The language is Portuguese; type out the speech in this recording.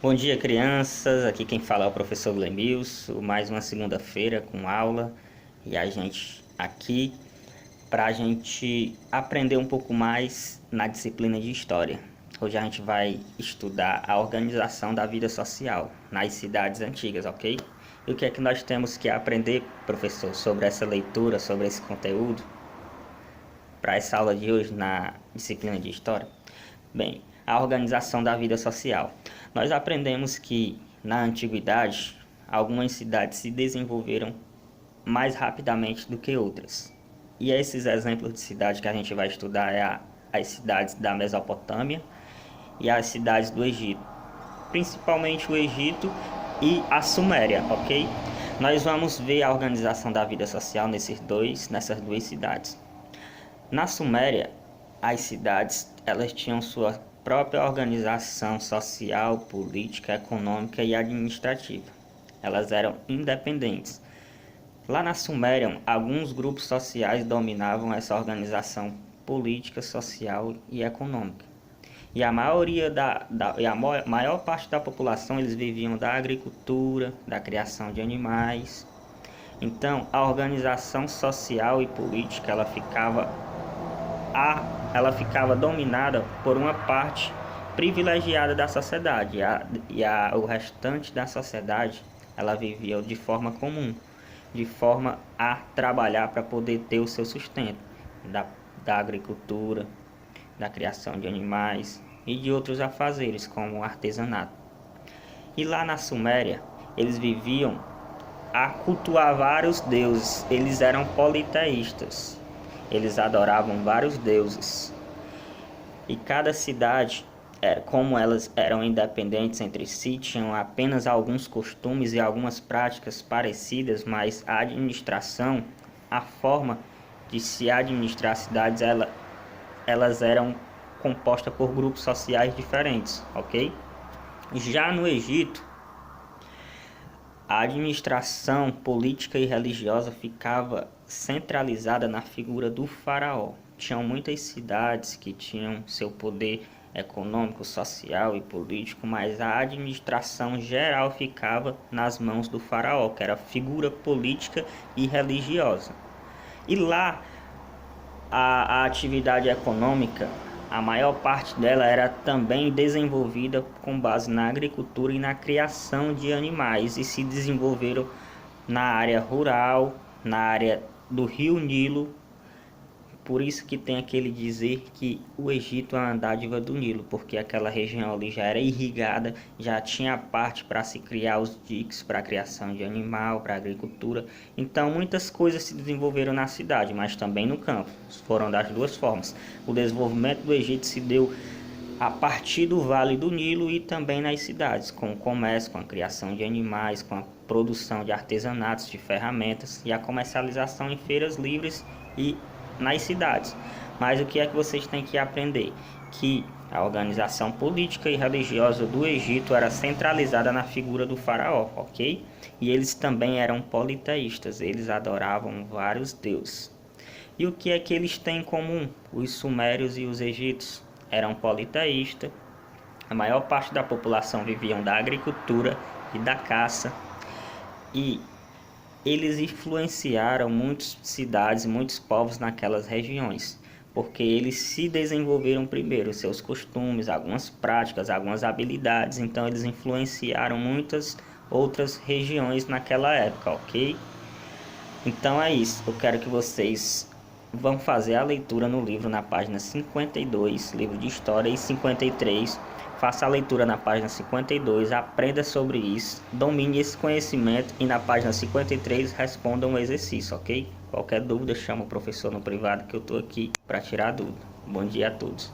Bom dia, crianças. Aqui quem fala é o professor Glemilson. Mais uma segunda-feira com aula e a gente aqui para a gente aprender um pouco mais na disciplina de História. Hoje a gente vai estudar a organização da vida social nas cidades antigas, ok? E o que é que nós temos que aprender, professor, sobre essa leitura, sobre esse conteúdo, para essa aula de hoje na disciplina de História? Bem, a organização da vida social. Nós aprendemos que, na antiguidade, algumas cidades se desenvolveram mais rapidamente do que outras. E esses exemplos de cidade que a gente vai estudar as cidades da Mesopotâmia e as cidades do Egito. Principalmente o Egito e a Suméria, ok? Nós vamos ver a organização da vida social nessas duas cidades. Na Suméria, as cidades elas tinham sua própria organização social, política, econômica e administrativa. Elas eram independentes. Lá na Suméria, alguns grupos sociais dominavam essa organização política, social e econômica. E a maior parte da população eles viviam da agricultura, da criação de animais. Então, a organização social e política ela ficava dominada por uma parte privilegiada da sociedade o restante da sociedade ela vivia de forma comum, de forma a trabalhar para poder ter o seu sustento da agricultura, da criação de animais e de outros afazeres como o artesanato. E lá na Suméria eles viviam a cultuar vários deuses, eles eram politeístas. Eles adoravam vários deuses. E cada cidade, como elas eram independentes entre si, tinham apenas alguns costumes e algumas práticas parecidas, mas a administração, a forma de se administrar as cidades, elas eram compostas por grupos sociais diferentes, ok? Já no Egito, a administração política e religiosa ficava centralizada na figura do faraó. Tinham muitas cidades que tinham seu poder econômico, social e político, mas a administração geral ficava nas mãos do faraó, que era figura política e religiosa. E lá a atividade econômica, a maior parte dela era também desenvolvida com base na agricultura e na criação de animais e se desenvolveram na área rural, na área do Rio Nilo. Por isso que tem aquele dizer que o Egito é uma dádiva do Nilo, porque aquela região ali já era irrigada, já tinha parte para se criar os diques para a criação de animal, para a agricultura. Então muitas coisas se desenvolveram na cidade, mas também no campo. Foram das duas formas. O desenvolvimento do Egito se deu a partir do Vale do Nilo e também nas cidades, com o comércio, com a criação de animais, com a produção de artesanatos, de ferramentas e a comercialização em feiras livres e nas cidades. Mas o que é que vocês têm que aprender? Que a organização política e religiosa do Egito era centralizada na figura do faraó, ok? E eles também eram politeístas, eles adoravam vários deuses. E o que é que eles têm em comum? Os sumérios e os egípcios eram politeístas, a maior parte da população viviam da agricultura e da caça, e eles influenciaram muitas cidades, muitos povos naquelas regiões, porque eles se desenvolveram primeiro, seus costumes, algumas práticas, algumas habilidades, então eles influenciaram muitas outras regiões naquela época, ok? Então é isso, eu quero que vocês vão fazer a leitura no livro na página 52, livro de história, e 53. Faça a leitura na página 52, aprenda sobre isso, domine esse conhecimento e na página 53 responda um exercício, ok? Qualquer dúvida, chama o professor no privado que eu estou aqui para tirar dúvida. Bom dia a todos.